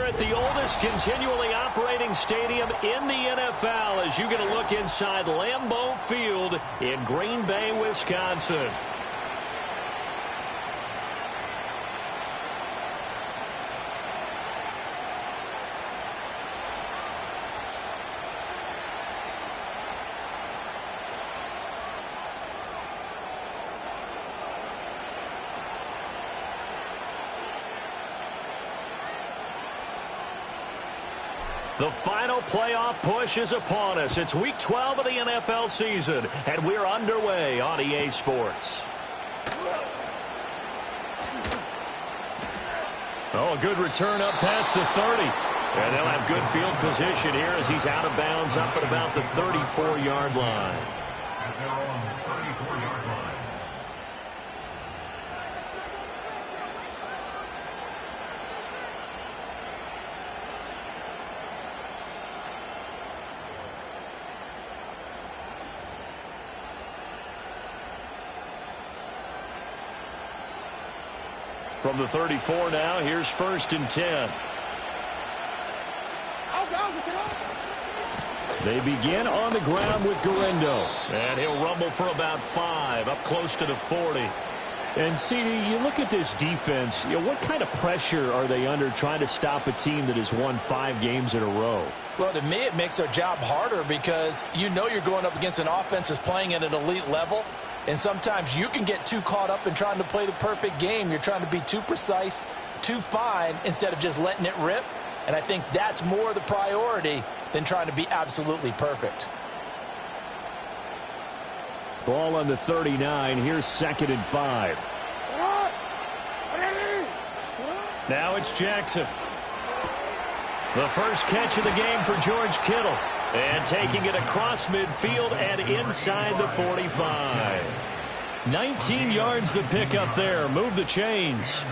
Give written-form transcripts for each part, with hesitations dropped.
at the oldest continually operating stadium in the NFL as you get a look inside Lambeau Field in Green Bay, Wisconsin. The final playoff push is upon us. It's Week 12 of the NFL season, and we're underway on EA Sports. Oh, a good return up past the 30. And they'll have good field position here as he's out of bounds up at about the 34-yard line. From the 34 now, here's 1st and 10. They begin on the ground with Guerendo. And he'll rumble for about 5, up close to the 40. And, CD, you look at this defense, what kind of pressure are they under trying to stop a team that has won 5 games in a row? Well, to me, it makes their job harder because you know you're going up against an offense that's playing at an elite level. And sometimes you can get too caught up in trying to play the perfect game. You're trying to be too precise, too fine, instead of just letting it rip. And I think that's more the priority than trying to be absolutely perfect. Ball on the 39. Here's 2nd and 5. Now it's Jackson. The first catch of the game for George Kittle. And taking it across midfield and inside the 45. 19 yards the pick up there. Move the chains.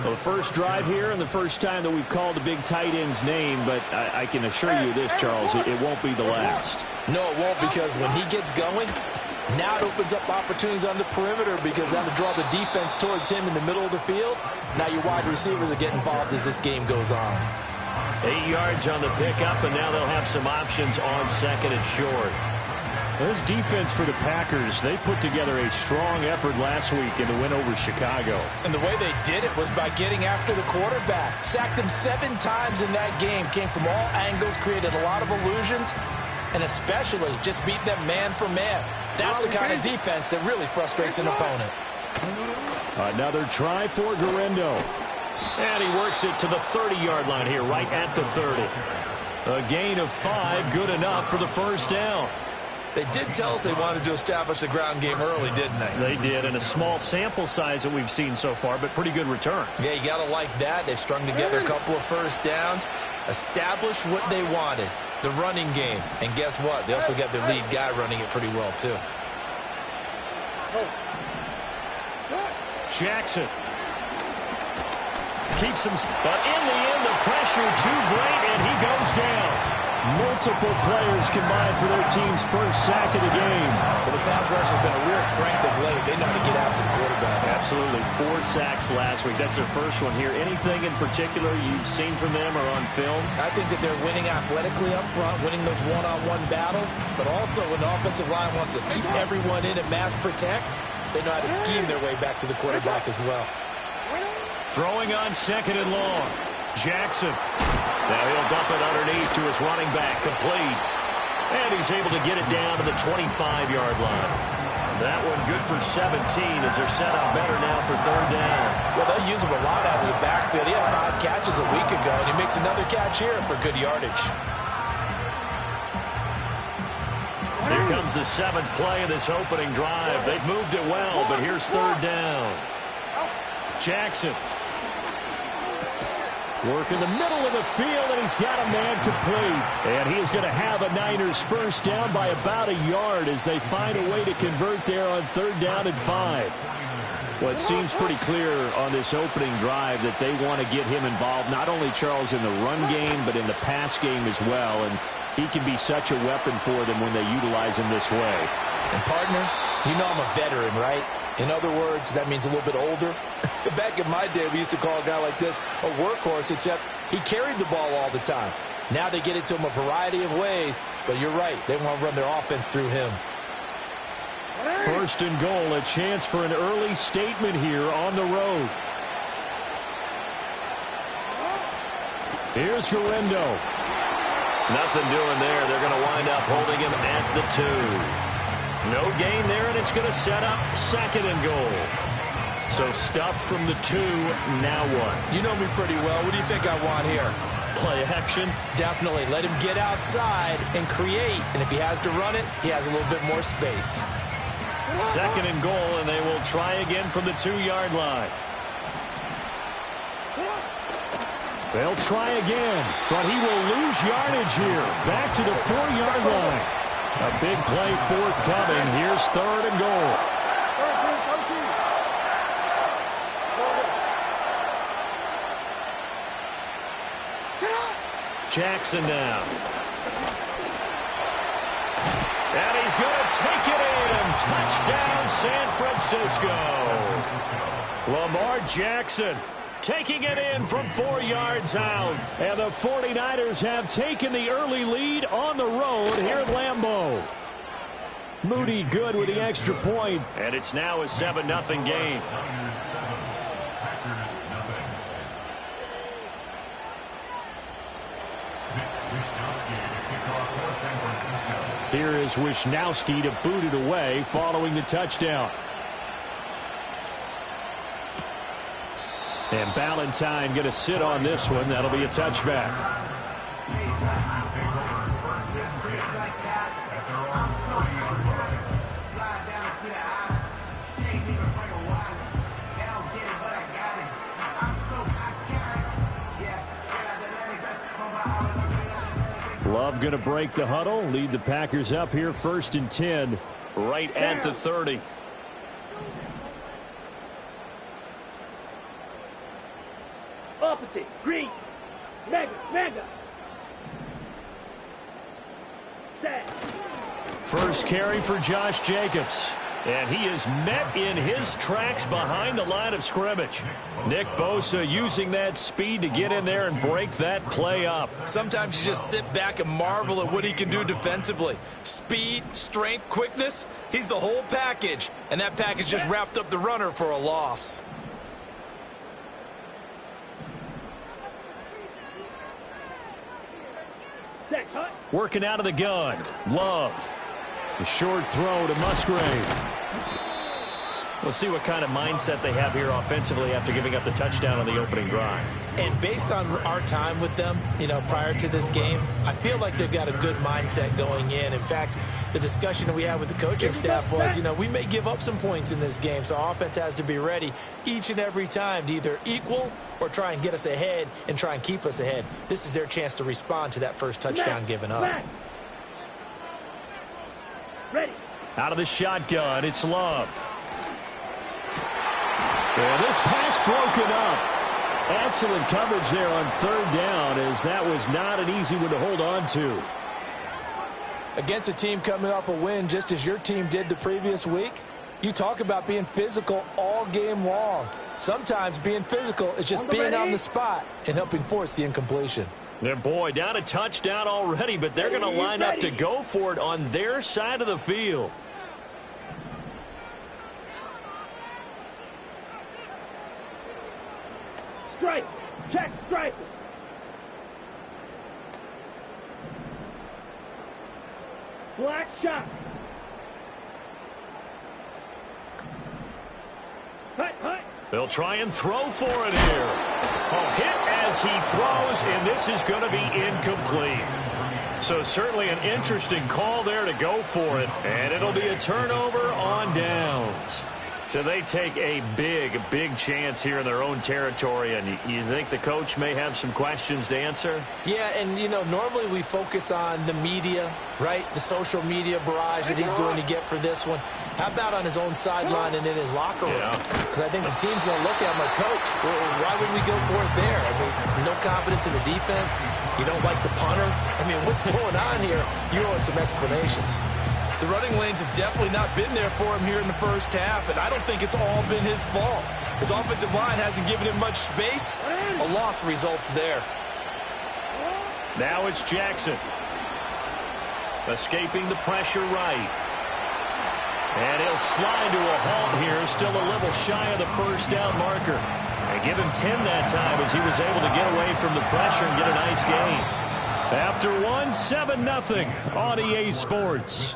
Well, the first drive here and the first time that we've called a big tight end's name, but I can assure you this, Charles, it won't be the last. No, it won't, because when he gets going, now it opens up opportunities on the perimeter because that'll draw the defense towards him in the middle of the field. Now your wide receivers will get involved as this game goes on. 8 yards on the pickup, and now they'll have some options on 2nd and short. This defense for the Packers, they put together a strong effort last week in the win over Chicago. And the way they did it was by getting after the quarterback. Sacked him 7 times in that game. Came from all angles, created a lot of illusions, and especially just beat them man for man. That's the kind of defense that really frustrates an opponent. Another try for Guerendo. And he works it to the 30-yard line here, right at the 30. A gain of 5, good enough for the first down. They did tell us they wanted to establish the ground game early, didn't they? They did, and a small sample size that we've seen so far, but pretty good return. Yeah, you got to like that. They've strung together a couple of first downs, established what they wanted, the running game. And guess what? They also got their lead guy running it pretty well, too. Jackson. Keeps him, but in the end, the pressure too great, and he goes down. Multiple players combined for their team's first sack of the game. Well, the pass rush has been a real strength of late. They know how to get after the quarterback. Absolutely. 4 sacks last week. That's their first one here. Anything in particular you've seen from them or on film? I think that they're winning athletically up front, winning those one-on-one battles, but also when the offensive line wants to keep everyone in and mass protect, they know how to scheme their way back to the quarterback as well. Throwing on 2nd and long. Jackson. Now he'll dump it underneath to his running back, complete. And he's able to get it down to the 25-yard line. That one good for 17 as they're set up better now for 3rd down. Well, they'll use him a lot out of the backfield. He had 5 catches a week ago, and he makes another catch here for good yardage. Here comes the 7th play of this opening drive. They've moved it well, but here's 3rd down. Jackson. Work in the middle of the field, and he's got a man complete. And he is going to have a Niners first down by about a yard as they find a way to convert there on 3rd down and 5. Well, it seems pretty clear on this opening drive that they want to get him involved, not only, Charles, in the run game, but in the pass game as well. And he can be such a weapon for them when they utilize him this way. And, partner, you know I'm a veteran, right? In other words, that means a little bit older. Back in my day, we used to call a guy like this a workhorse, except He carried the ball all the time. Now they get it to him a variety of ways, but you're right. They want to run their offense through him. First and goal, a chance for an early statement here on the road. Here's Garendo. Nothing doing there. They're going to wind up holding him at the 2. No gain there, and it's going to set up second and goal. So stuffed from the 2, now what? You know me pretty well. What do you think I want here? Play action? Definitely. Let him get outside and create. And if he has to run it, he has a little bit more space. Second and goal, and they will try again from the 2-yard line. They'll try again, but he will lose yardage here. Back to the 4-yard line. A big play forthcoming. Here's third and goal. Jackson now. And he's going to take it in. Touchdown, San Francisco. Lamar Jackson taking it in from 4 yards out. And the 49ers have taken the early lead on the road here at Lambeau. Moody good with the extra point. And it's now a 7-0 game. Here is Wisnowski to boot it away following the touchdown. And Ballantyne going to sit on this one. That'll be a touchback. Love going to break the huddle, lead the Packers up here 1st and 10, right at the 30. Opposite, green, mega. Set. First carry for Josh Jacobs. And he is met in his tracks behind the line of scrimmage. Nick Bosa using that speed to get in there and break that play up. Sometimes you just sit back and marvel at what he can do defensively. Speed, strength, quickness, he's the whole package. And that package just wrapped up the runner for a loss. Working out of the gun. Love. The short throw to Musgrave. We'll see what kind of mindset they have here offensively after giving up the touchdown on the opening drive. And based on our time with them, prior to this game, I feel like they've got a good mindset going in. In fact, the discussion that we had with the coaching staff was, we may give up some points in this game, so our offense has to be ready each and every time to either equal or try and get us ahead and try and keep us ahead. This is their chance to respond to that first touchdown given up. Ready. Out of the shotgun, it's Love. And this pass broken up. Excellent coverage there on 3rd down, as that was not an easy one to hold on to. Against a team coming off a win just as your team did the previous week, you talk about being physical all game long. Sometimes being physical is just being on the spot and helping force the incompletion. And boy, down a touchdown already, but they're going to line up to go for it on their side of the field. Strike. Check strike. Black shot. Hut. They'll try and throw for it here. Oh, hit as he throws, and this is going to be incomplete. So certainly an interesting call there to go for it, and it'll be a turnover on downs. So they take a big chance here in their own territory, and you think the coach may have some questions to answer? Yeah, and, normally we focus on the media, right? The social media barrage that he's going to get for this one. How about on his own sideline and in his locker room? Because I think the team's going to look at him like, Coach, why would we go for it there? I mean, no confidence in the defense. You don't like the punter. I mean, what's going on here? You owe us some explanations. The running lanes have definitely not been there for him here in the first half, and I don't think it's all been his fault. His offensive line hasn't given him much space. A loss results there. Now it's Jackson. Escaping the pressure right. And he'll slide to a halt here, still a little shy of the first down marker. And give him 10 that time as he was able to get away from the pressure and get a nice gain. After one, 7-0 on EA Sports.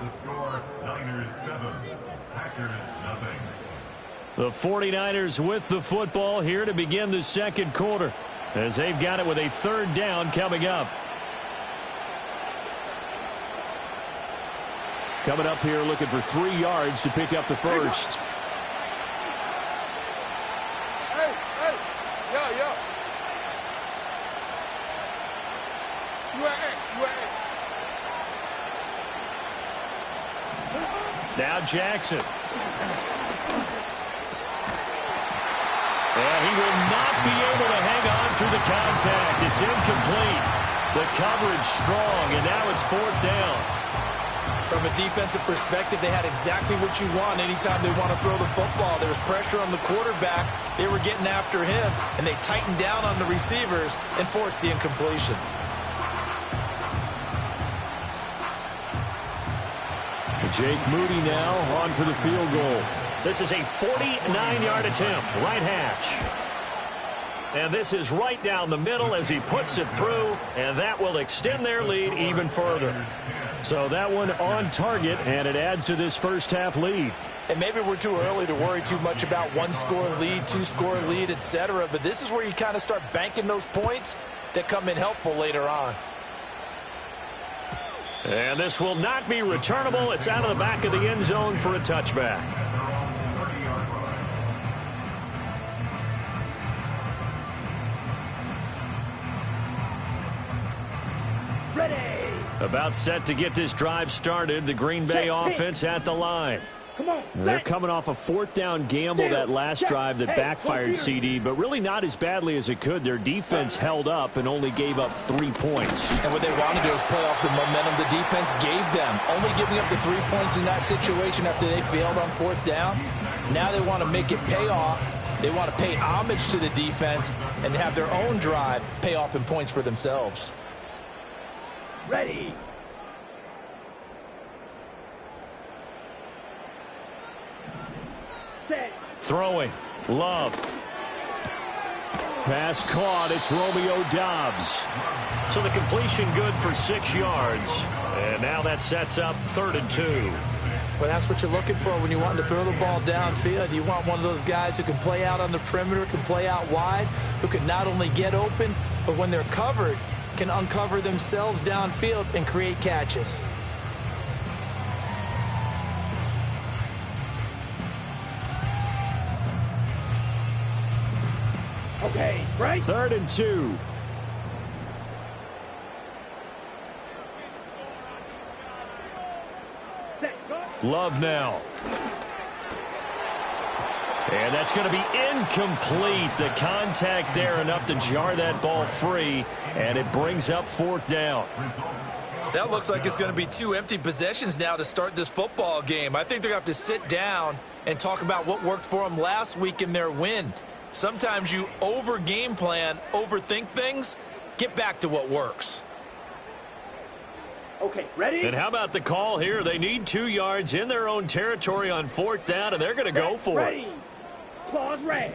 The 49ers with the football here to begin the second quarter, as they've got it with a third down coming up. Coming up here looking for 3 yards to pick up the first. Hey, yo. Now Jackson. And he will not be able to hang on through the contact. It's incomplete. The coverage strong, and now it's 4th down. From a defensive perspective, they had exactly what you want anytime they want to throw the football. There was pressure on the quarterback. They were getting after him, and they tightened down on the receivers and forced the incompletion. Jake Moody now on for the field goal. This is a 49-yard attempt, right hash. And this is right down the middle as he puts it through, and that will extend their lead even further. So that one on target, and it adds to this first half lead. And maybe we're too early to worry too much about 1-score lead, 2-score lead, etc. But this is where you kind of start banking those points that come in helpful later on. And this will not be returnable. It's out of the back of the end zone for a touchback. Ready. About set to get this drive started. The Green Bay offense at the line. Come on. They're coming off a 4th down gamble that last drive that backfired, CD, but really not as badly as it could. Their defense held up and only gave up 3 points. And what they wanted to do is play off the momentum the defense gave them. Only giving up the 3 points in that situation after they failed on 4th down. Now they want to make it pay off. They want to pay homage to the defense and have their own drive pay off in points for themselves. Ready. Set. Throwing. Love. Pass caught. It's Romeo Doubs. So the completion good for 6 yards. And now that sets up 3rd and 2. Well, that's what you're looking for when you want to throw the ball downfield. You want one of those guys who can play out on the perimeter, can play out wide, who can not only get open, but when they're covered, can uncover themselves downfield and create catches. Okay, right. 3rd and 2. Set. Go. Love now. And that's going to be incomplete. The contact there enough to jar that ball free, and it brings up 4th down. That looks like it's going to be 2 empty possessions now to start this football game. I think they're going to have to sit down and talk about what worked for them last week in their win. Sometimes you over-game plan, overthink things, get back to what works. Okay, ready? And how about the call here? They need 2 yards in their own territory on 4th down, and they're going to go for ready. it. Claws red.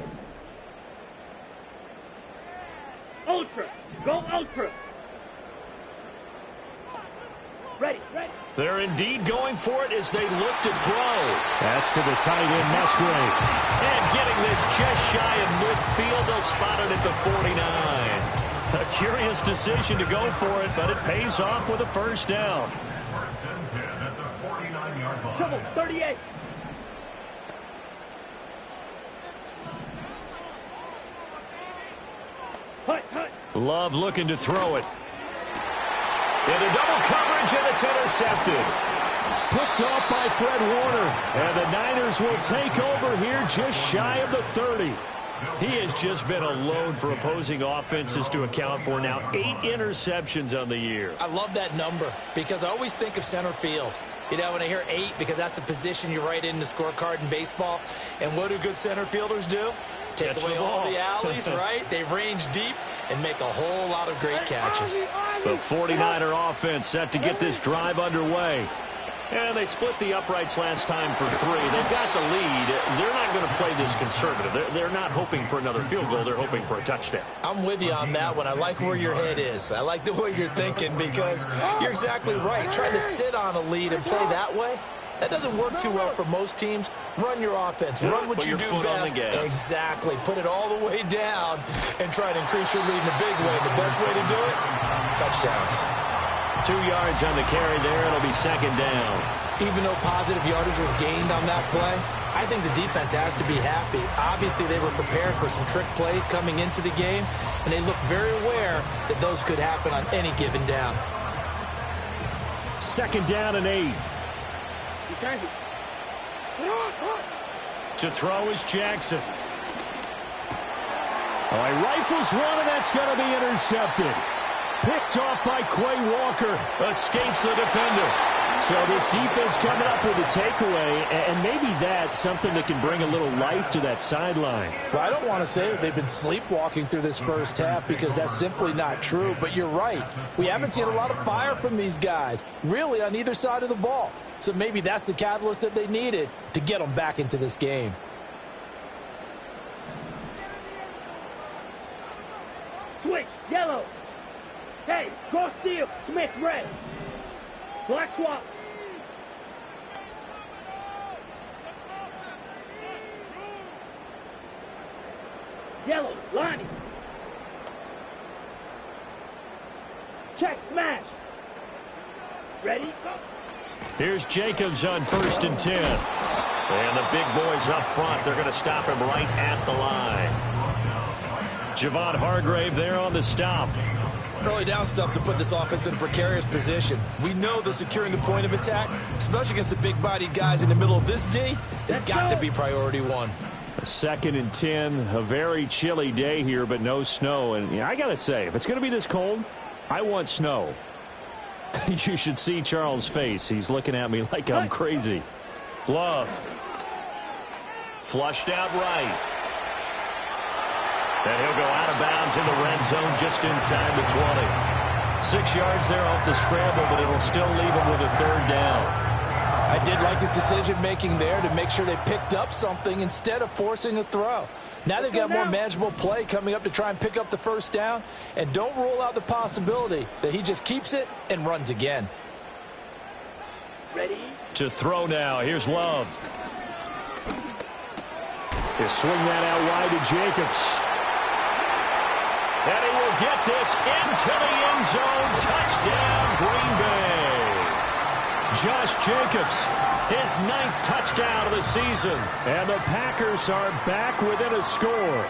Ultra. Go ultra. Ready, ready. They're indeed going for it as they look to throw. That's to the tight end, Musgrave. And getting this just shy of midfield, they'll spot it at the 49. A curious decision to go for it, but it pays off with a first down. Trouble, 38. Hut, hut. Love looking to throw it. Into double coverage, and it's intercepted. Picked off by Fred Warner. And the Niners will take over here just shy of the 30. He has just been a load for opposing offenses to account for now. 8 interceptions on the year. I love that number because I always think of center field. You know, when I hear 8, because that's the position you write in the scorecard in baseball. And what do good center fielders do? Take away all the alleys, right? They range deep and make a whole lot of great catches. The 49er offense set to get this drive underway. And they split the uprights last time for 3. They've got the lead. They're not going to play this conservative. They're not hoping for another field goal. They're hoping for a touchdown. I'm with you on that one. I like where your head is. I like the way you're thinking because you're exactly right. Trying to sit on a lead and play that way, that doesn't work too well for most teams. Run your offense. Run what you do best. Exactly. Put it all the way down and try to increase your lead in a big way. The best way to do it, touchdowns. 2 yards on the carry there. It'll be second down. Even though positive yardage was gained on that play, I think the defense has to be happy. Obviously, they were prepared for some trick plays coming into the game, and they looked very aware that those could happen on any given down. Second down and 8. To throw is Jackson. Oh, he rifles one, and that's going to be intercepted. Picked off by Quay Walker. Escapes the defender. So this defense coming up with a takeaway, and maybe that's something that can bring a little life to that sideline. Well, I don't want to say that they've been sleepwalking through this first half because that's simply not true, but you're right. We haven't seen a lot of fire from these guys, really, on either side of the ball. So maybe that's the catalyst that they needed to get them back into this game. Switch, yellow. Hey, cross steal, Smith, red. Black swap. Yellow, Lonnie. Check, smash. Ready, go. Here's Jacobs on 1st and 10. And the big boys up front, they're going to stop him right at the line. Javon Hargrave there on the stop. Early down stuff to put this offense in a precarious position. We know that securing the point of attack, especially against the big-bodied guys in the middle of this D, has got to be priority 1. 2nd and 10, a very chilly day here, but no snow. And I got to say, if it's going to be this cold, I want snow. You should see Charles' face. He's looking at me like I'm crazy. Love. Flushed out right. And he'll go out of bounds in the red zone just inside the 20. 6 yards there off the scramble, but it'll still leave him with a 3rd down. I did like his decision-making there to make sure they picked up something instead of forcing a throw. Now they've got more manageable play coming up to try and pick up the 1st down, and don't rule out the possibility that he just keeps it and runs again. Ready? To throw now. Here's Love. He'll swing that out wide to Jacobs. And he will get this into the end zone. Touchdown, Green Bay. Josh Jacobs, his 9th touchdown of the season. And the Packers are back within a score.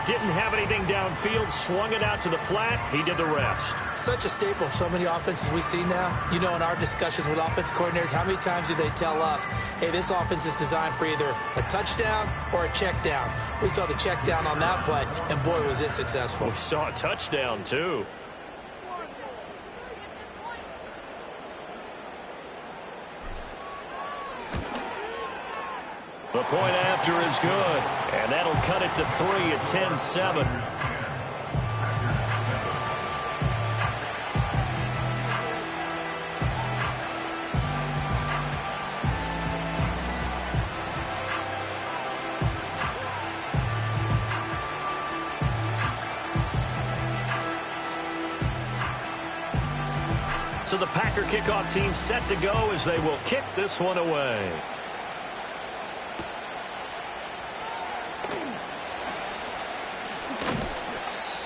Didn't have anything downfield, swung it out to the flat. He did the rest. Such a staple of so many offenses we see now. You know, in our discussions with offense coordinators, how many times do they tell us, hey, this offense is designed for either a touchdown or a check down. We saw the check down on that play, and boy, was it successful. We saw a touchdown, too. The point after is good, and that'll cut it to 3 at 10-7. So the Packer kickoff team set to go as they will kick this one away.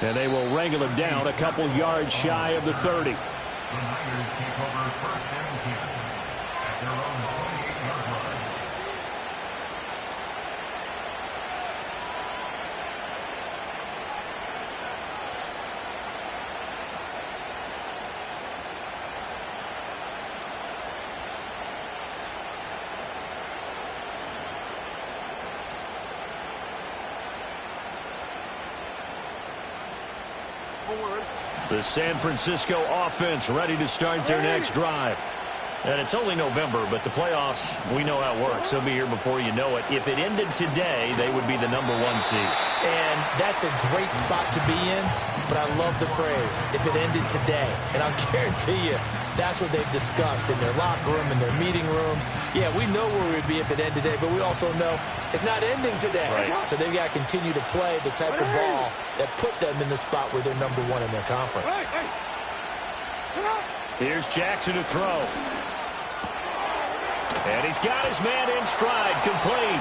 And they will wrangle him down a couple yards shy of the 30. The San Francisco offense ready to start their next drive. And it's only November, but the playoffs, we know how it works. They'll be here before you know it. If it ended today, they would be the #1 seed. And that's a great spot to be in, but I love the phrase, if it ended today. And I'll guarantee you, that's what they've discussed in their locker room, in their meeting rooms. Yeah, we know where we'd be if it ended today, but we also know it's not ending today. Right. So they've got to continue to play the type of ball that put them in the spot where they're #1 in their conference. Here's Jackson to throw. And he's got his man in stride, complete.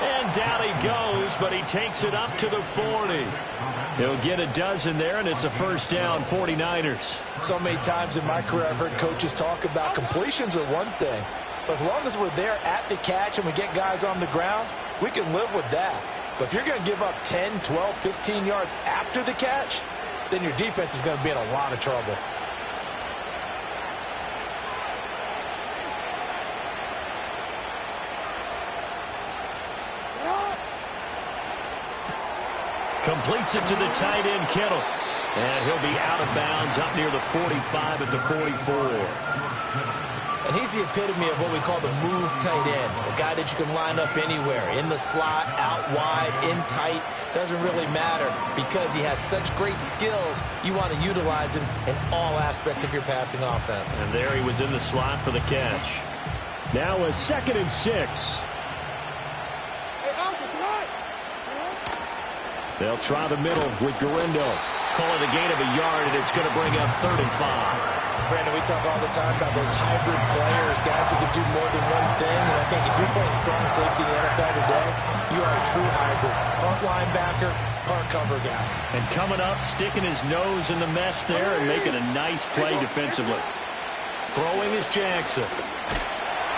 And down he goes, but he takes it up to the 40. He'll get a dozen there, and it's a first down, 49ers. So many times in my career, I've heard coaches talk about completions are one thing. But as long as we're there at the catch and we get guys on the ground, we can live with that. But if you're going to give up 10, 12, 15 yards after the catch, then your defense is going to be in a lot of trouble. Completes it to the tight end, Kittle. And he'll be out of bounds up near the 45 at the 44. And he's the epitome of what we call the move tight end. A guy that you can line up anywhere. In the slot, out wide, in tight. Doesn't really matter because he has such great skills. You want to utilize him in all aspects of your passing offense. And there he was in the slot for the catch. Now a 2nd and 6. They'll try the middle with Garindo. Call it a gain of a yard, and it's going to bring up 3rd and 5. Brandon, we talk all the time about those hybrid players, guys who can do more than one thing. And I think if you're playing strong safety in the NFL today, you are a true hybrid. Part linebacker, part cover guy. And coming up, sticking his nose in the mess there and making a nice play defensively. Throwing is Jackson.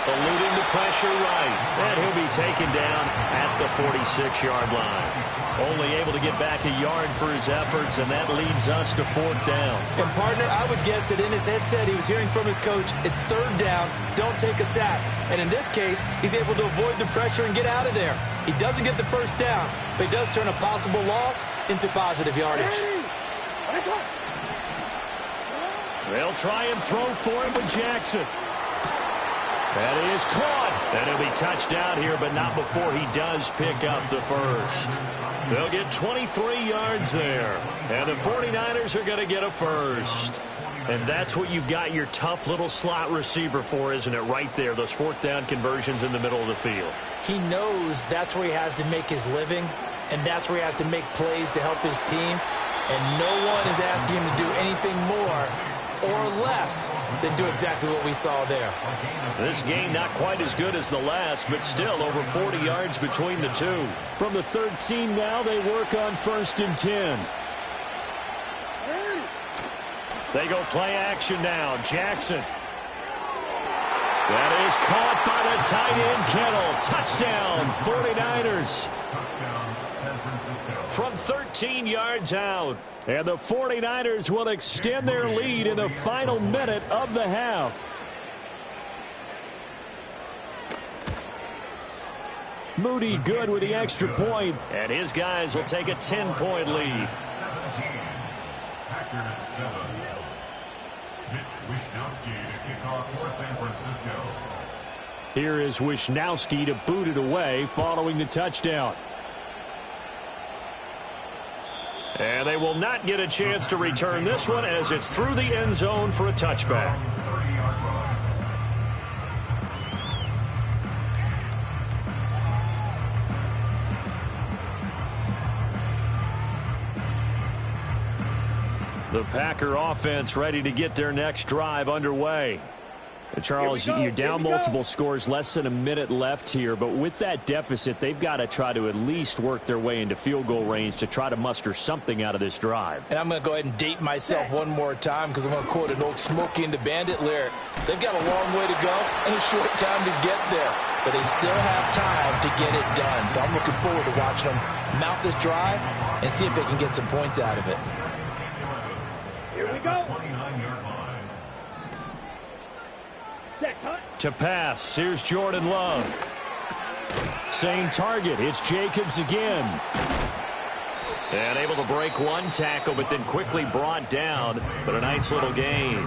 Eluding the pressure right. And he'll be taken down at the 46-yard line. Only able to get back a yard for his efforts, and that leads us to 4th down. And, partner, I would guess that in his headset he was hearing from his coach, it's 3rd down, don't take a sack. And in this case, he's able to avoid the pressure and get out of there. He doesn't get the 1st down, but he does turn a possible loss into positive yardage. They'll try and throw for him with Jackson. That is caught. And he'll be touched out here, but not before he does pick up the 1st. They'll get 23 yards there. And the 49ers are going to get a 1st. And that's what you've got your tough little slot receiver for, isn't it? Right there, those 4th down conversions in the middle of the field. He knows that's where he has to make his living, and that's where he has to make plays to help his team. And no one is asking him to do anything more or less than do exactly what we saw there. This game not quite as good as the last, but still over 40 yards between the two. From the 13 now, they work on 1st and 10. They go play action now. Jackson. That is caught by the tight end, Kittle. Touchdown, 49ers. From 13 yards out. And the 49ers will extend their lead in the final minute of the half. Moody good with the extra point, and his guys will take a 10-point lead. Here is Wishnowski to boot it away following the touchdown. And they will not get a chance to return this one as it's through the end zone for a touchback. The Packer offense ready to get their next drive underway. Charles, you're down multiple scores, less than a minute left here, but with that deficit, they've got to try to at least work their way into field goal range to try to muster something out of this drive. And I'm going to go ahead and date myself one more time because I'm going to quote an old Smokey and the Bandit lyric. They've got a long way to go and a short time to get there, but they still have time to get it done. So I'm looking forward to watching them mount this drive and see if they can get some points out of it. Here we go. To pass, here's Jordan Love. Same target, it's Jacobs again. And able to break one tackle, but then quickly brought down, but a nice little gain.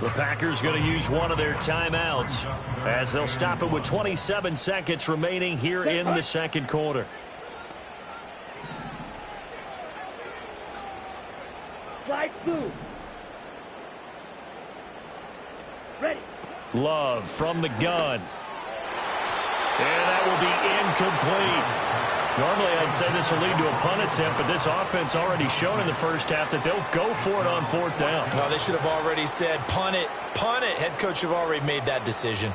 The Packers going to use one of their timeouts as they'll stop it with 27 seconds remaining here in the second quarter. Slide through. Ready. Love from the gun. And that will be incomplete. Normally, I'd say this will lead to a punt attempt, but this offense already shown in the first half that they'll go for it on fourth down. Well, they should have already said, punt it, punt it. Head coach have already made that decision.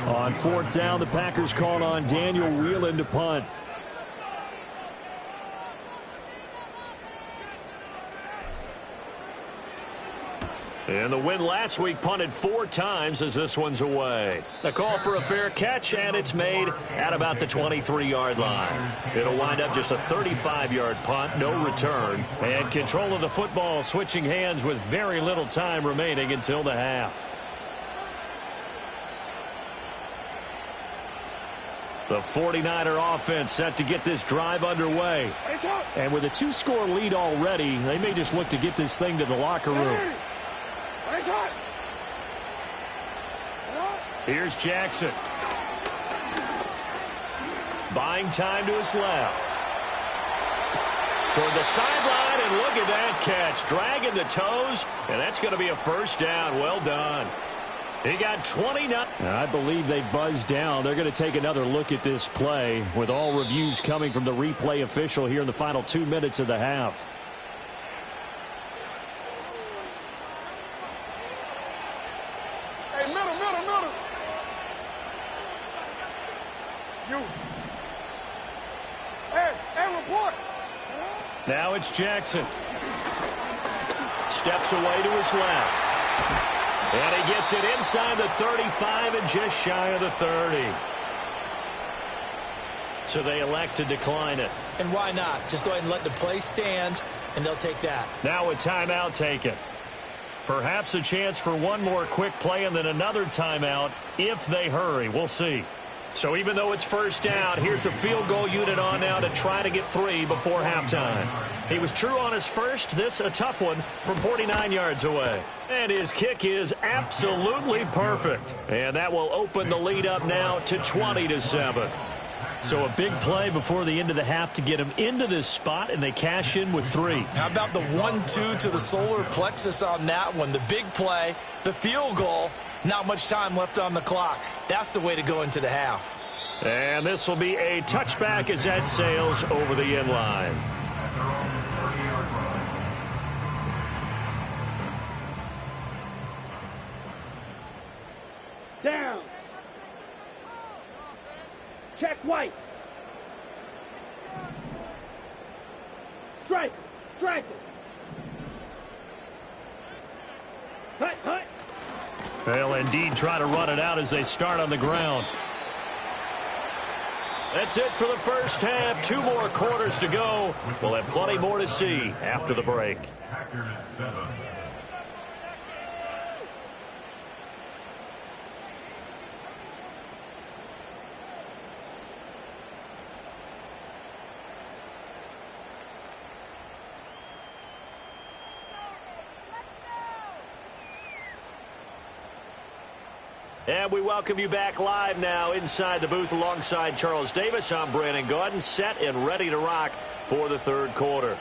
On fourth down, the Packers called on Daniel Whelan to punt. And the win last week punted 4 times as this one's away. The call for a fair catch, and it's made at about the 23-yard line. It'll wind up just a 35-yard punt, no return. And control of the football switching hands with very little time remaining until the half. The 49er offense set to get this drive underway. And with a 2-score lead already, they may just look to get this thing to the locker room. Here's Jackson. Buying time to his left. Toward the sideline, and look at that catch. Dragging the toes, and that's going to be a first down. Well done. He got 29. I believe they buzzed down. They're going to take another look at this play with all reviews coming from the replay official here in the final 2 minutes of the half. Hey, middle. You. Hey, report. Now it's Jackson. Steps away to his left. And he gets it inside the 35 and just shy of the 30. So they elect to decline it. And why not? Just go ahead and let the play stand, and they'll take that. Now a timeout taken. Perhaps a chance for one more quick play and then another timeout if they hurry. We'll see. So even though it's first down, here's the field goal unit on now to try to get 3 before halftime. He was true on his first. This a tough one from 49 yards away. And his kick is absolutely perfect. And that will open the lead up now to 20-7. So a big play before the end of the half to get him into this spot, and they cash in with 3. How about the 1-2 to the solar plexus on that one? The big play, the field goal, not much time left on the clock. That's the way to go into the half. And this will be a touchback as that sails over the end line. Down. Check White. Strike. Hut. They'll indeed try to run it out as they start on the ground. That's it for the first half. 2 more quarters to go. We'll have plenty more to see after the break. And we welcome you back live now inside the booth alongside Charles Davis. I'm Brandon Gaudin, set and ready to rock for the third quarter.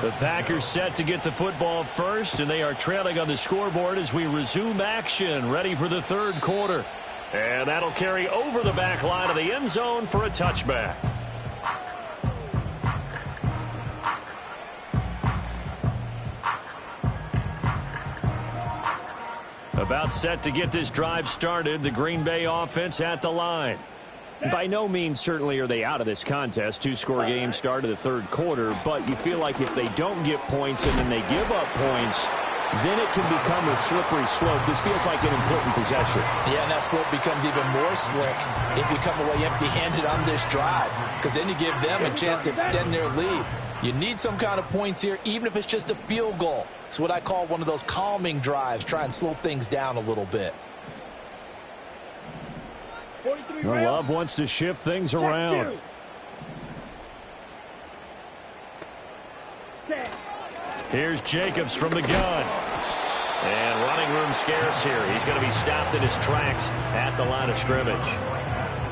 The Packers set to get the football first, and they are trailing on the scoreboard as we resume action, ready for the third quarter. And that'll carry over the back line of the end zone for a touchback. About set to get this drive started, the Green Bay offense at the line. By no means certainly are they out of this contest. 2-score game start of the third quarter, but you feel like if they don't get points and then they give up points, then it can become a slippery slope. This feels like an important possession. Yeah, and that slope becomes even more slick if you come away empty-handed on this drive, because then you give them a chance to extend their lead. You need some kind of points here, even if it's just a field goal. It's what I call one of those calming drives. Try and slow things down a little bit. Love wants to shift things around. Here's Jacobs from the gun. And running room scarce here. He's going to be stopped in his tracks at the line of scrimmage.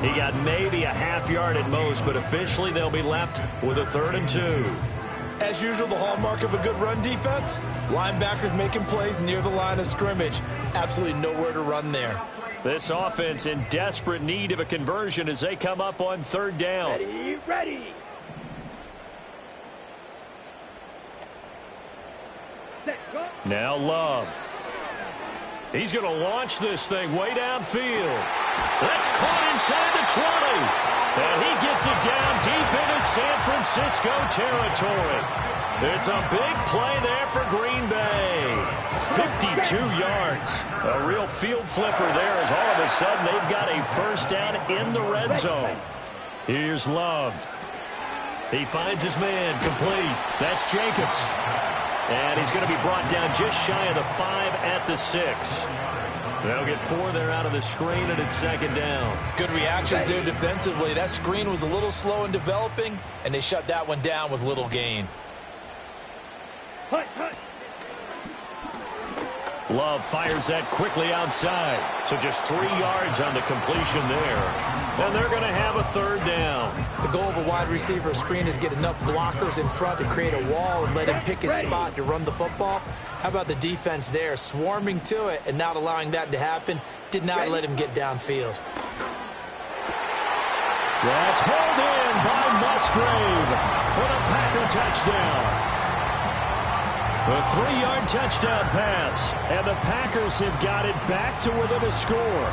He got maybe a half yard at most, but officially they'll be left with a 3rd and 2. As usual, the hallmark of a good run defense, linebackers making plays near the line of scrimmage. Absolutely nowhere to run there. This offense in desperate need of a conversion as they come up on 3rd down. Ready, ready. Set, go. Now Love. He's going to launch this thing way downfield. That's caught inside the 20. And he gets it down deep into San Francisco territory. It's a big play there for Green Bay. 52 yards. A real field flipper there as all of a sudden they've got a 1st down in the red zone. Here's Love. He finds his man complete. That's Jacobs. And he's going to be brought down just shy of the 5 at the 6. They'll get 4 there out of the screen, and it's 2nd down. Good reactions there defensively. That screen was a little slow in developing, and they shut that one down with little gain. Hut, hut. Love fires that quickly outside. So just 3 yards on the completion there. And they're going to have a 3rd down. The goal of a wide receiver screen is get enough blockers in front to create a wall and let him pick his spot to run the football. How about the defense there, swarming to it and not allowing that to happen? Did not let him get downfield. That's hauled in by Musgrave for the Packer touchdown. A 3-yard touchdown pass, and the Packers have got it back to within a score.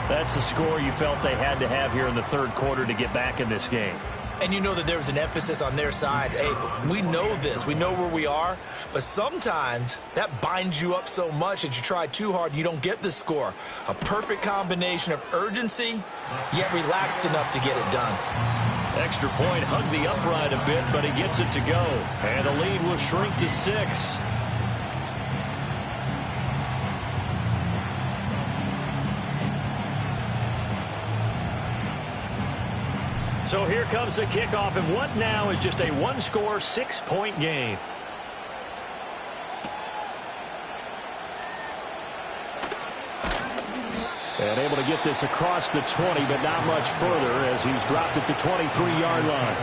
That's a score you felt they had to have here in the 3rd quarter to get back in this game. And you know that there was an emphasis on their side. Hey, we know this. We know where we are. But sometimes that binds you up so much that you try too hard and you don't get the score. A perfect combination of urgency, yet relaxed enough to get it done. Extra point hugged the upright a bit, but he gets it to go. And the lead will shrink to 6. So here comes the kickoff, and what now is just a 1-score, 6-point game. And able to get this across the 20, but not much further as he's dropped at the 23-yard line.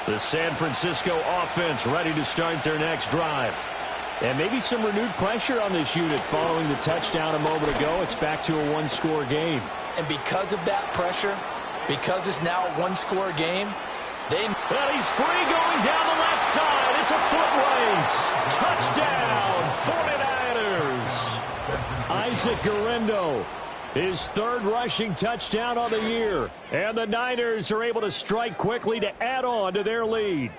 The San Francisco offense ready to start their next drive. And maybe some renewed pressure on this unit following the touchdown a moment ago. It's back to a 1-score game. And because of that pressure, because it's now a 1-score game, well, he's free going down the left side. It's a foot race. Touchdown, 49ers. Isaac Guerrero, his 3rd rushing touchdown on the year. And the Niners are able to strike quickly to add on to their lead.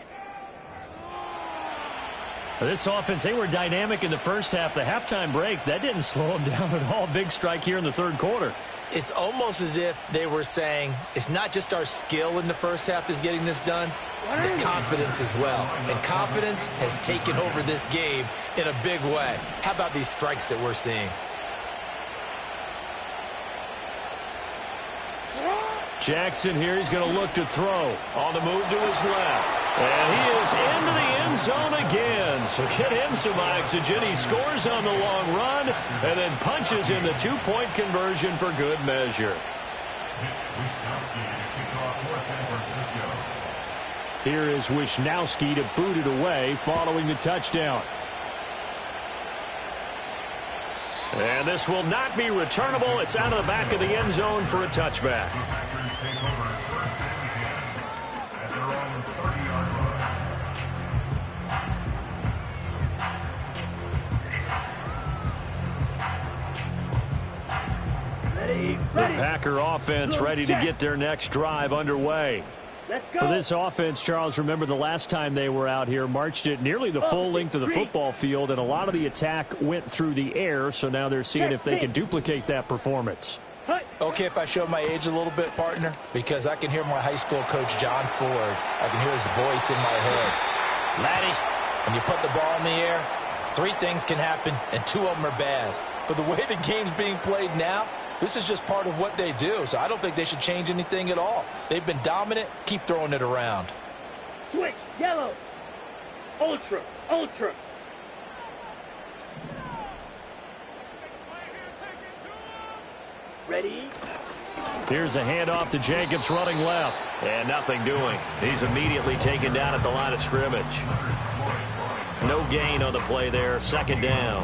This offense, they were dynamic in the first half. The halftime break, that didn't slow them down at all. Big strike here in the 3rd quarter. It's almost as if they were saying, it's not just our skill in the first half that's getting this done, it's confidence as well. And confidence has taken over this game in a big way. How about these strikes that we're seeing? Jackson here, he's going to look to throw. On the move to his left. And he is into the end zone again. So get him some oxygen. He scores on the long run and then punches in the 2-point conversion for good measure. Here is Wisnowski to boot it away following the touchdown. And this will not be returnable. It's out of the back of the end zone for a touchback. The Packer offense ready to get their next drive underway. Let's go. For this offense, Charles, remember the last time they were out here, marched it nearly the full length of the football field, and a lot of the attack went through the air, so now they're seeing if they can duplicate that performance. Okay, if I show my age a little bit, partner, because I can hear my high school coach, John Ford. I can hear his voice in my head. Laddie, when you put the ball in the air, 3 things can happen, and 2 of them are bad. But the way the game's being played now, This is just part of what they do, so I don't think they should change anything at all. They've been dominant. Keep throwing it around. Switch, yellow. Ultra, ultra. Ready? Here's a handoff to Jacobs running left. And nothing doing. He's immediately taken down at the line of scrimmage. No gain on the play there. Second down.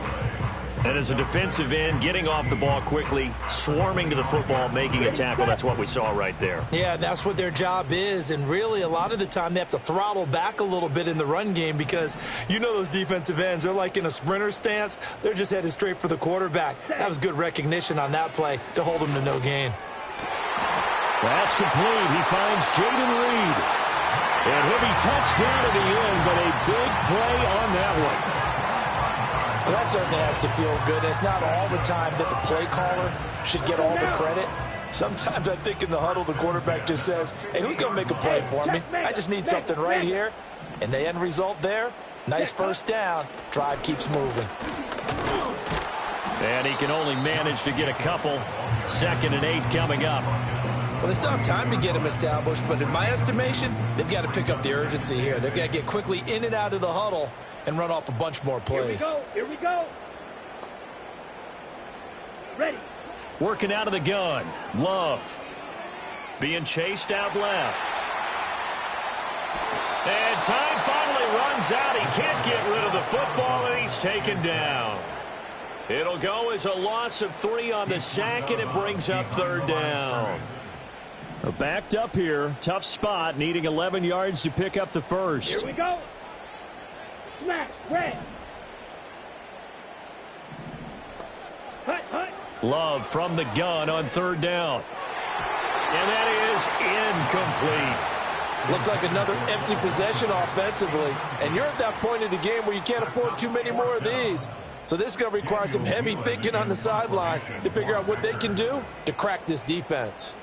And as a defensive end, getting off the ball quickly, swarming to the football, making a tackle. That's what we saw right there. Yeah, that's what their job is. And really, a lot of the time, they have to throttle back a little bit in the run game because you know those defensive ends, they're like in a sprinter stance. They're just headed straight for the quarterback. That was good recognition on that play to hold them to no gain. That's complete. He finds Jaden Reed. And he'll be touched down at the end, but a big play on that one. Well, that certainly has to feel good. It's not all the time that the play caller should get all the credit. Sometimes I think in the huddle, the quarterback just says, hey, who's going to make a play for me? I just need something right here. And the end result there, nice first down. Drive keeps moving. And he can only manage to get a couple. 2nd and 8 coming up. Well, they still have time to get him established, but in my estimation, they've got to pick up the urgency here. They've got to get quickly in and out of the huddle and run off a bunch more plays. Here we go. Ready. Working out of the gun. Love. Being chased out left. And time finally runs out. He can't get rid of the football, and he's taken down. It'll go as a loss of 3 on the sack, and it brings up 3rd down. Backed up here. Tough spot. Needing 11 yards to pick up the first. Here we go. Smash, red. Hut, hut. Love from the gun on 3rd down. And that is incomplete. Looks like another empty possession offensively. And you're at that point in the game where you can't afford too many more of these. So this is going to require some heavy thinking on the sideline to figure out what they can do to crack this defense.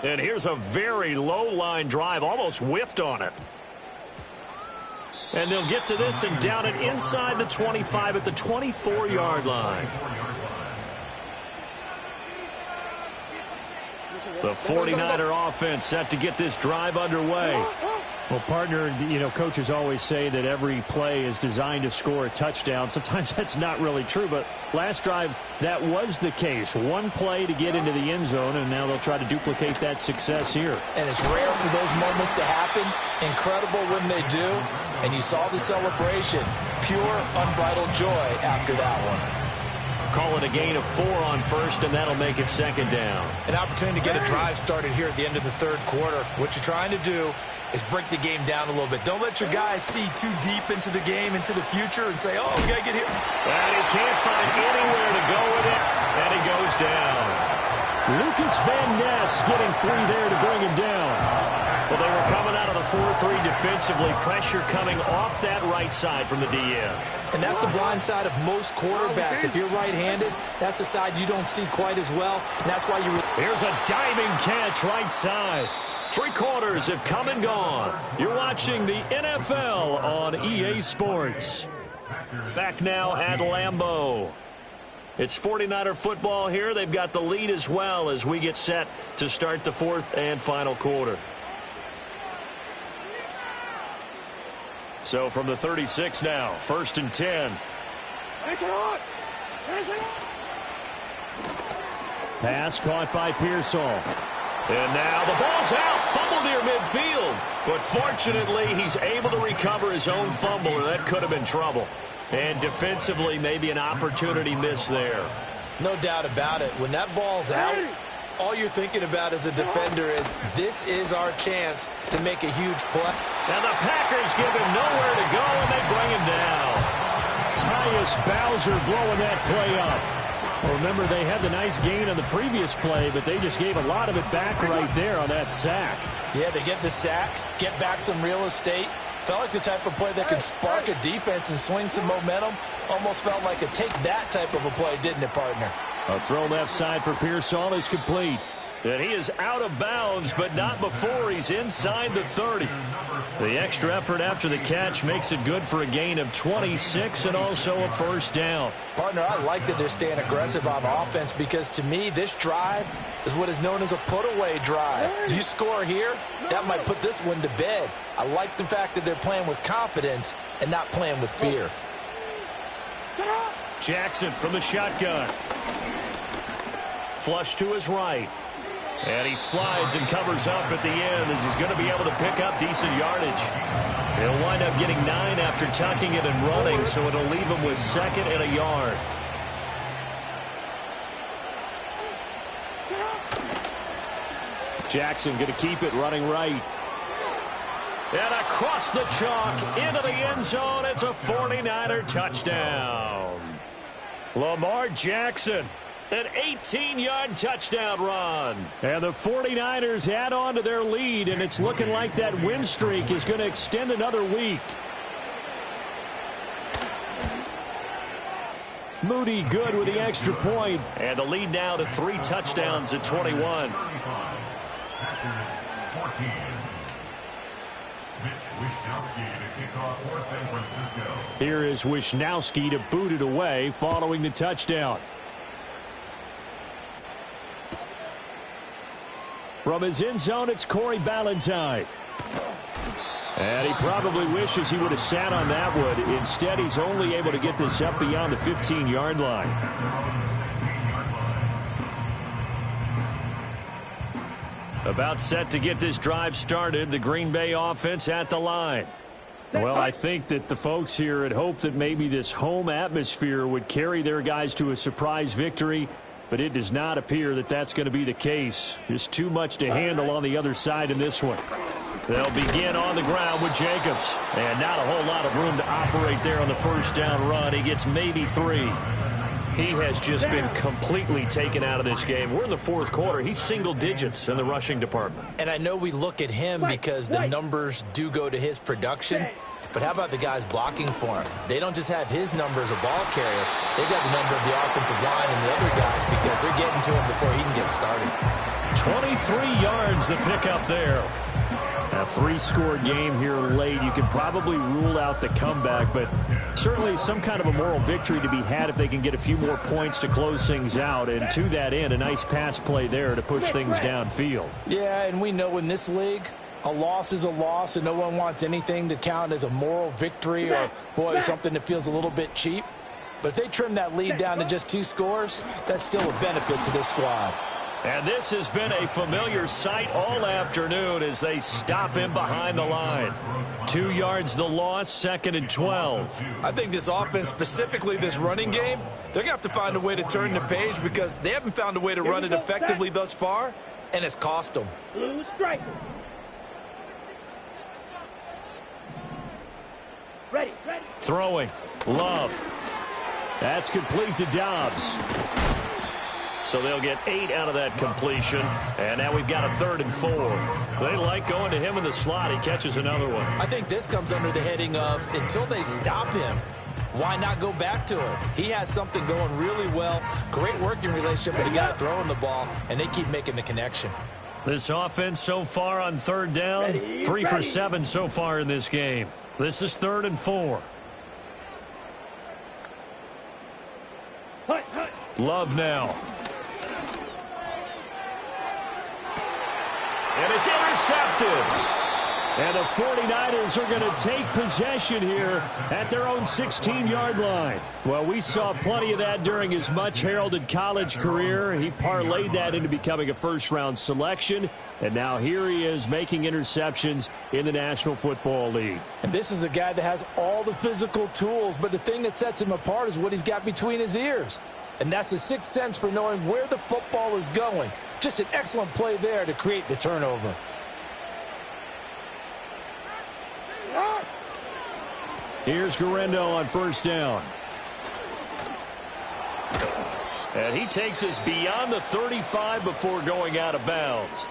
And here's a very low line drive, almost whiffed on it. And they'll get to this and down it inside the 25 at the 24-yard line. The 49er offense set to get this drive underway. Well, partner, you know, coaches always say that every play is designed to score a touchdown. Sometimes that's not really true, but last drive, that was the case. One play to get into the end zone, and now they'll try to duplicate that success here. And it's rare for those moments to happen. Incredible when they do. And you saw the celebration. Pure, unbridled joy after that one. Call it a gain of 4 on first, and that'll make it 2nd down. An opportunity to get a drive started here at the end of the 3rd quarter. What you're trying to do is break the game down a little bit. Don't let your guys see too deep into the game, into the future, and say, oh, we got to get here. And he can't find anywhere to go with it, and he goes down. Lucas Van Ness getting free there to bring him down. Well, they were coming out of the 4-3 defensively. Pressure coming off that right side from the DN. And that's the blind side of most quarterbacks. If you're right-handed, that's the side you don't see quite as well. And that's why you... Here's a diving catch right side. 3 quarters have come and gone. You're watching the NFL on EA Sports. Back now at Lambeau. It's 49er football here. They've got the lead as well as we get set to start the 4th and final quarter. So from the 36 now, 1st and 10. Pass caught by Pearsall. And now the ball's out. Fumble near midfield. But fortunately, he's able to recover his own fumble, or that could have been trouble. And defensively, maybe an opportunity miss there. No doubt about it. When that ball's out, all you're thinking about as a defender is this is our chance to make a huge play. Now the Packers give him nowhere to go, and they bring him down. Tyus Bowser blowing that play up. Well, remember, they had the nice gain on the previous play, but they just gave a lot of it back right there on that sack. Yeah, they get the sack, get back some real estate. Felt like the type of play that could spark a defense and swing some momentum. Almost felt like a take that type of a play, didn't it, partner? A throw left side for Pearsall is complete. And he is out of bounds, but not before he's inside the 30. The extra effort after the catch makes it good for a gain of 26 and also a first down. Partner, I like that they're staying aggressive on offense because to me, this drive is what is known as a put-away drive. You score here, that might put this one to bed. I like the fact that they're playing with confidence and not playing with fear. Jackson from the shotgun. Flush to his right. And he slides and covers up at the end as he's going to be able to pick up decent yardage. He'll wind up getting 9 after tucking it and running, so it'll leave him with 2nd and a yard. Jackson going to keep it running right. And across the chalk into the end zone. It's a 49er touchdown. Lamar Jackson. An 18-yard touchdown run. And the 49ers add on to their lead, and it's looking like that win streak is going to extend another week. Moody good with the extra point. And the lead now to 3 touchdowns at 21. Here is Wishnowski to boot it away following the touchdown. From his end zone, it's Corey Ballantyne. And he probably wishes he would have sat on that one. Instead, he's only able to get this up beyond the 15-yard line. About set to get this drive started, the Green Bay offense at the line. Well, I think that the folks here had hoped that maybe this home atmosphere would carry their guys to a surprise victory, but it does not appear that that's going to be the case. Just too much to handle on the other side in this one. They'll begin on the ground with Jacobs. And not a whole lot of room to operate there on the first down run. He gets maybe 3. He has just been completely taken out of this game. We're in the 4th quarter. He's single digits in the rushing department. And I know we look at him because the numbers do go to his production. But how about the guys blocking for him? They don't just have his number as a ball carrier. They've got the number of the offensive line and the other guys because they're getting to him before he can get started. 23 yards the pickup there. A 3-score game here late. You can probably rule out the comeback, but certainly some kind of a moral victory to be had if they can get a few more points to close things out. And to that end, a nice pass play there to push things downfield. Yeah, and we know in this league, a loss is a loss, and no one wants anything to count as a moral victory or, boy, something that feels a little bit cheap. But if they trim that lead down to just 2 scores, that's still a benefit to this squad. And this has been a familiar sight all afternoon as they stop him behind the line. 2 yards the loss, 2nd and 12. I think this offense, specifically this running game, they're going to have to find a way to turn the page because they haven't found a way to run it effectively thus far, and it's cost them. Blue striker. Ready. Throwing. Love. That's complete to Dobbs. So they'll get 8 out of that completion. And now we've got a 3rd and 4. They like going to him in the slot. He catches another one. I think this comes under the heading of until they stop him, why not go back to it? He has something going really well. Great working relationship with the guy throwing the ball, and they keep making the connection. This offense so far on 3rd down, 3 for 7 so far in this game. This is 3rd and 4. Love now. And it's intercepted. And the 49ers are going to take possession here at their own 16-yard line. Well, we saw plenty of that during his much-heralded college career. He parlayed that into becoming a first-round selection. And now here he is making interceptions in the National Football League. And this is a guy that has all the physical tools, but the thing that sets him apart is what he's got between his ears. And that's the 6th sense for knowing where the football is going. Just an excellent play there to create the turnover. Here's Guerrero on 1st down. And he takes us beyond the 35 before going out of bounds.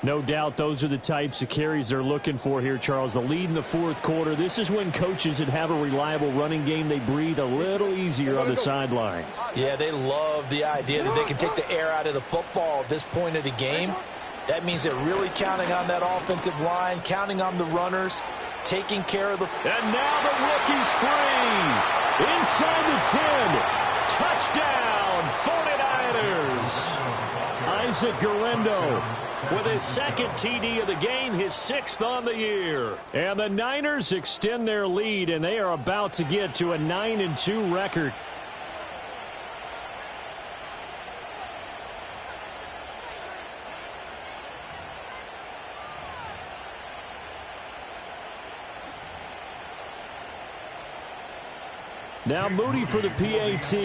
No doubt those are the types of carries they're looking for here, Charles. The lead in the fourth quarter. This is when coaches that have a reliable running game, they breathe a little easier on the sideline. Yeah, they love the idea that they can take the air out of the football at this point of the game. That means they're really counting on that offensive line, counting on the runners, taking care of the... And now the rookie's free. Inside the 10. Touchdown, 49ers. Isaac Guerrero with his second TD of the game, his 6th on the year. And the Niners extend their lead, and they are about to get to a 9-2 record. Now Moody for the PAT.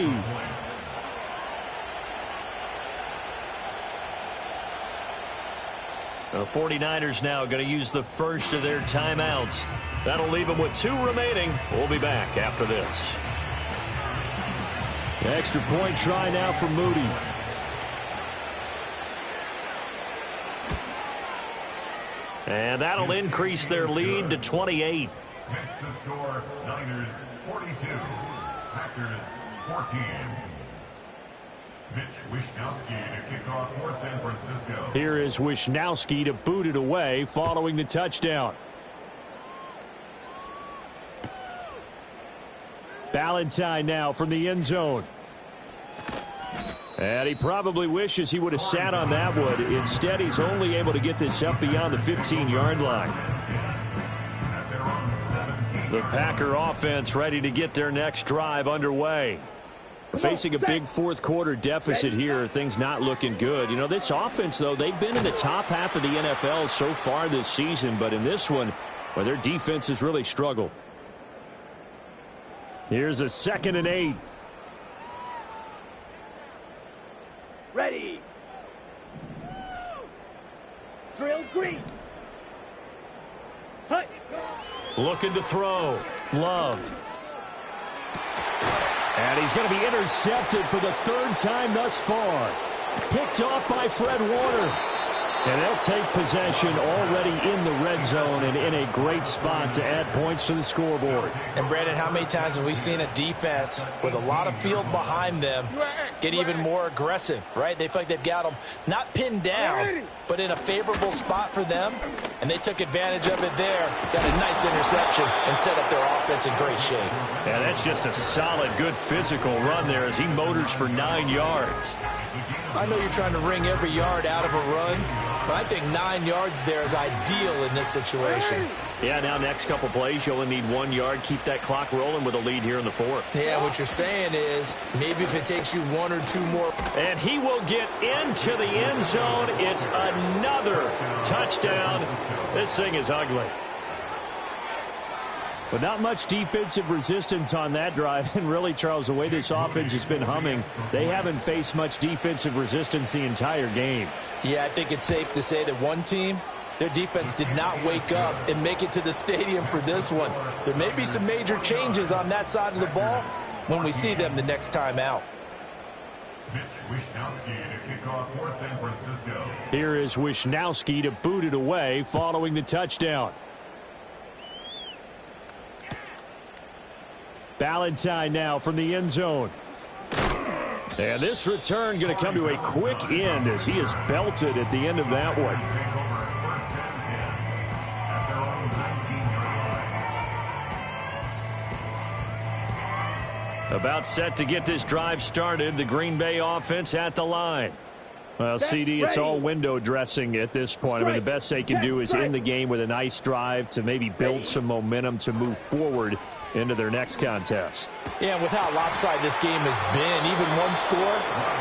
The 49ers now going to use the first of their timeouts. That'll leave them with 2 remaining. We'll be back after this. The extra point try now for Moody. And that'll increase their lead to 28. Next to score, Niners 42, Packers 14. Mitch Wishnowsky to kick off for San Francisco. Here is Wishnowsky to boot it away following the touchdown. Ballantyne now from the end zone. And he probably wishes he would have sat on that one. Instead, he's only able to get this up beyond the 15-yard line. The Packer offense ready to get their next drive underway. We're facing a big fourth quarter deficit here. Things not looking good. You know, this offense, though, they've been in the top half of the NFL so far this season. But in this one, well, their defense has really struggled. Here's a 2nd and 8. Ready. Drill green. Hut. Looking to throw. Love. And he's going to be intercepted for the 3rd time thus far. Picked off by Fred Warner. And they'll take possession already in the red zone and in a great spot to add points to the scoreboard. And, Brandon, how many times have we seen a defense with a lot of field behind them get even more aggressive, right? They feel like they've got them not pinned down, but in a favorable spot for them, and they took advantage of it there. Got a nice interception and set up their offense in great shape. Yeah, that's just a solid, good physical run there as he motors for 9 yards. I know you're trying to wring every yard out of a run, but I think 9 yards there is ideal in this situation. Yeah, now next couple plays, you only need 1 yard. Keep that clock rolling with a lead here in the 4th. Yeah, what you're saying is maybe if it takes you 1 or 2 more. And he will get into the end zone. It's another touchdown. This thing is ugly. But not much defensive resistance on that drive. And really, Charles, the way this offense has been humming, they haven't faced much defensive resistance the entire game. Yeah, I think it's safe to say that one team, their defense did not wake up and make it to the stadium for this one. There may be some major changes on that side of the ball when we see them the next time out. Mitch Wishnowsky to kick off for San Francisco. Here is Wishnowsky to boot it away following the touchdown. Ballantyne now from the end zone. And this return going to come to a quick end as he is belted at the end of that one. About set to get this drive started. The Green Bay offense at the line. Well, CD, it's all window dressing at this point. I mean, the best they can do is end the game with a nice drive to maybe build some momentum to move forward into their next contest. Yeah, and with how lopsided this game has been, even one score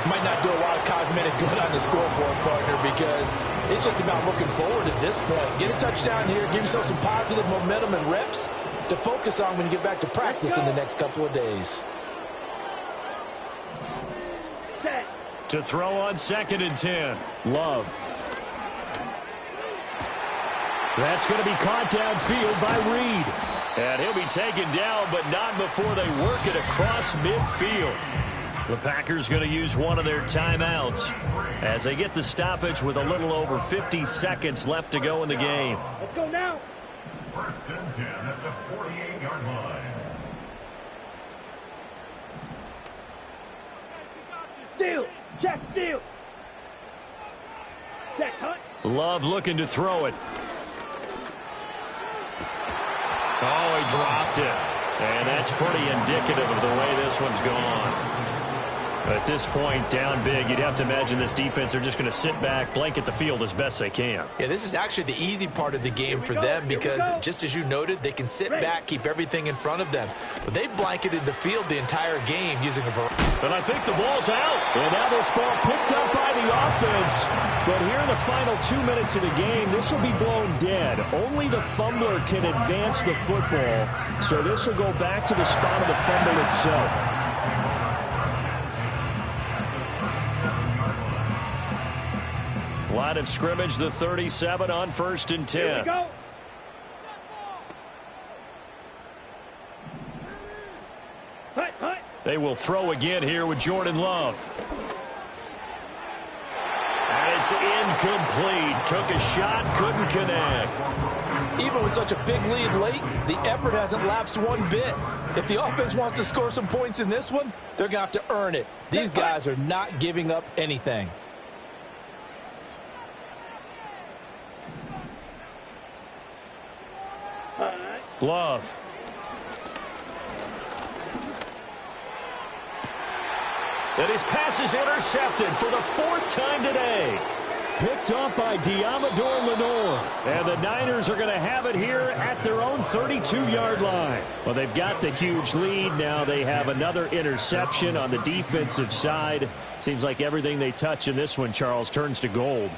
might not do a lot of cosmetic good on the scoreboard, partner, because it's just about looking forward at this point. Get a touchdown here, give yourself some positive momentum and reps to focus on when you get back to practice in the next couple of days. To throw on 2nd and 10. Love. That's going to be caught downfield by Reed. And he'll be taken down, but not before they work it across midfield. The Packers going to use one of their timeouts as they get the stoppage with a little over 50 seconds left to go in the game. Let's go now. First and 10 at the 48-yard line. Steal. Jack steal. Jack hunt. Love looking to throw it. Oh, he dropped it. And that's pretty indicative of the way this one's gone. At this point, down big, you'd have to imagine this defense, they're just going to sit back, blanket the field as best they can. Yeah, this is actually the easy part of the game for them because, just as you noted, they can sit back, keep everything in front of them. But they blanketed the field the entire game using a variety. And I think the ball's out. And now this ball picked up by the offense. But here in the final 2 minutes of the game, this will be blown dead. Only the fumbler can advance the football. So this will go back to the spot of the fumble itself. Line of scrimmage, the 37 on 1st and 10. Here we go. Hut, hut. They will throw again here with Jordan Love. And it's incomplete. Took a shot, couldn't connect. Even with such a big lead late, the effort hasn't lapsed one bit. If the offense wants to score some points in this one, they're going to have to earn it. These guys are not giving up anything. Love. And his pass is intercepted for the 4th time today. Picked up by Dmodirttytv. And the Niners are going to have it here at their own 32-yard line. Well, they've got the huge lead. Now they have another interception on the defensive side. Seems like everything they touch in this one, Charles, turns to gold.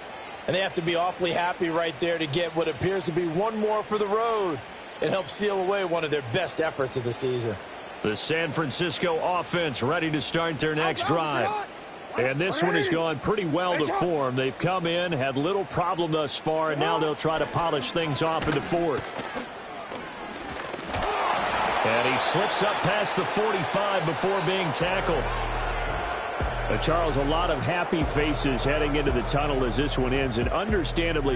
And they have to be awfully happy right there to get what appears to be one more for the road. It helps seal away one of their best efforts of the season. The San Francisco offense ready to start their next drive. And this one has gone pretty well to form. They've come in, had little problem thus far, and now they'll try to polish things off in the 4th. And he slips up past the 45 before being tackled. Charles, a lot of happy faces heading into the tunnel as this one ends, and understandably